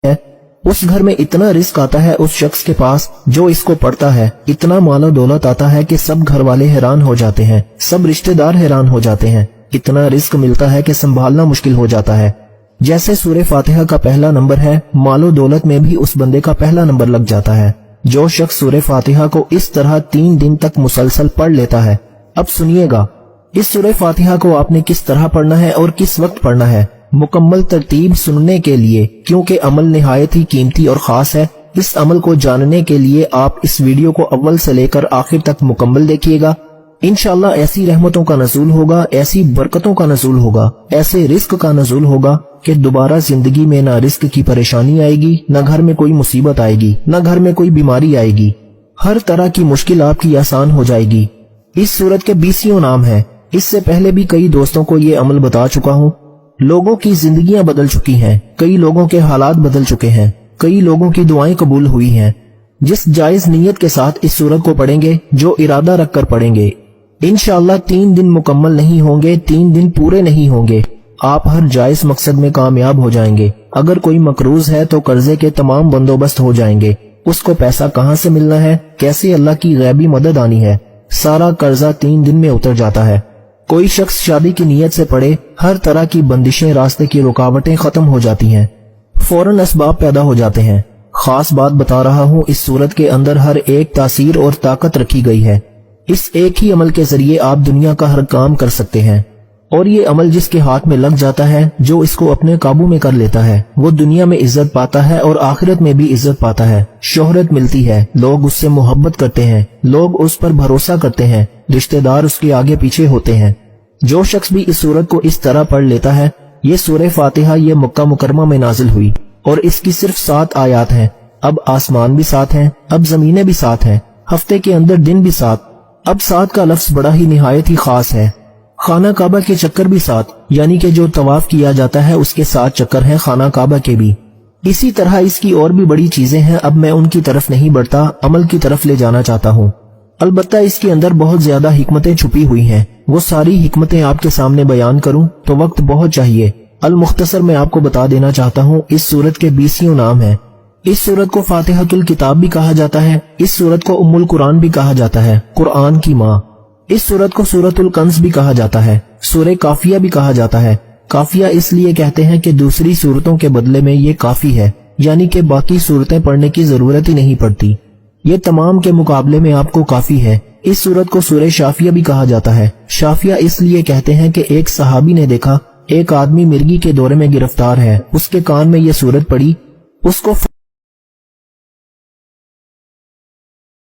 है, उस घर में इतना रिस्क आता है उस शख्स के पास जो इसको पढ़ता है, इतना मालो दौलत आता है कि सब घर वाले हैरान हो जाते हैं, सब रिश्तेदार हैरान हो जाते हैं, इतना रिस्क मिलता है कि संभालना मुश्किल हो जाता है। जैसे सूरह फातिहा का पहला नंबर है, मालो दौलत में भी उस बंदे का पहला नंबर लग जाता है। जो शख्स सूरह फातिहा को इस तरह 3 दिन तक मुसलसल पढ़ लेता है। अब सुनिएगा, इस सूरह फातिहा को आपने किस तरह पढ़ना है और किस वक्त पढ़ना है, मुकम्मल तरतीब सुनने के लिए, क्योंकि अमल निहायत ही कीमती और खास है। इस अमल को जानने के लिए आप इस वीडियो को अव्वल से लेकर आखिर तक मुकम्मल देखिएगा। इंशाअल्लाह ऐसी रहमतों का नज़ूल होगा, ऐसी बरकतों का नज़ूल होगा, ऐसे रिस्क का नज़ूल होगा कि दोबारा जिंदगी में ना रिस्क की परेशानी आएगी, न घर में कोई मुसीबत आएगी, न घर में कोई बीमारी आएगी। हर तरह की मुश्किल आपकी आसान हो जाएगी। इस सूरत के 20 नाम हैं। इससे पहले भी कई दोस्तों को ये अमल बता चुका हूँ। लोगों की जिंदगियां बदल चुकी हैं, कई लोगों के हालात बदल चुके हैं, कई लोगों की दुआएं कबूल हुई हैं। जिस जायज नीयत के साथ इस सूरत को पढ़ेंगे, जो इरादा रखकर पढ़ेंगे, इंशाअल्लाह 3 दिन मुकम्मल नहीं होंगे, 3 दिन पूरे नहीं होंगे, आप हर जायज मकसद में कामयाब हो जाएंगे। अगर कोई मकरूज है तो कर्जे के तमाम बंदोबस्त हो जाएंगे। उसको पैसा कहाँ से मिलना है, कैसे अल्लाह की गैबी मदद आनी है, सारा कर्जा 3 दिन में उतर जाता है। कोई शख्स शादी की नीयत से पढ़े, हर तरह की बंदिशें, रास्ते की रुकावटें खत्म हो जाती हैं, फौरन असबाब पैदा हो जाते हैं। खास बात बता रहा हूँ, इस सूरत के अंदर हर एक तासीर और ताकत रखी गई है। इस एक ही अमल के जरिए आप दुनिया का हर काम कर सकते हैं। और ये अमल जिसके हाथ में लग जाता है, जो इसको अपने काबू में कर लेता है, वो दुनिया में इज्जत पाता है और आखिरत में भी इज्जत पाता है। शोहरत मिलती है, लोग उससे मोहब्बत करते हैं, लोग उस पर भरोसा करते हैं, रिश्तेदार उसके आगे पीछे होते हैं। जो शख्स भी इस सूरत को इस तरह पढ़ लेता है, ये सूरह फातिहा ये मक्का मुकरमा में नाजिल हुई और इसकी सिर्फ 7 आयात हैं। अब आसमान भी 7 हैं, अब जमीनें भी 7 हैं, हफ्ते के अंदर दिन भी 7। अब 7 का लफ्ज बड़ा ही निहायत ही खास है। खाना काबा के चक्कर भी 7, यानी कि जो तवाफ किया जाता है उसके 7 चक्कर हैं खाना काबा के भी। इसी तरह इसकी और भी बड़ी चीजें हैं। अब मैं उनकी तरफ नहीं बढ़ता, अमल की तरफ ले जाना चाहता हूँ। अलबत्ता इसके अंदर बहुत ज्यादा हिकमतें छुपी हुई हैं। वो सारी हिकमतें आपके सामने बयान करूं तो वक्त बहुत चाहिए। अल मुख्तसर मैं आपको बता देना चाहता हूँ, इस सूरत के 20 नाम हैं। इस सूरत को फातिहतुल किताब भी कहा जाता है। इस सूरत को उम्मुल कुरान भी कहा जाता है, कुरान की माँ। इस सूरत को सूरतुल कंस भी कहा जाता है, सूरह काफिया भी कहा जाता है। काफिया इसलिए कहते हैं कि दूसरी सूरतों के बदले में ये काफी है, यानी कि बाकी सूरतें पढ़ने की जरूरत ही नहीं पड़ती, ये तमाम के मुकाबले में आपको काफी है। इस सूरत को सूरह शाफिया भी कहा जाता है। शाफिया इसलिए कहते हैं कि एक सहाबी ने देखा एक आदमी मिर्गी के दौरे में गिरफ्तार है, उसके कान में ये सूरत पड़ी, उसको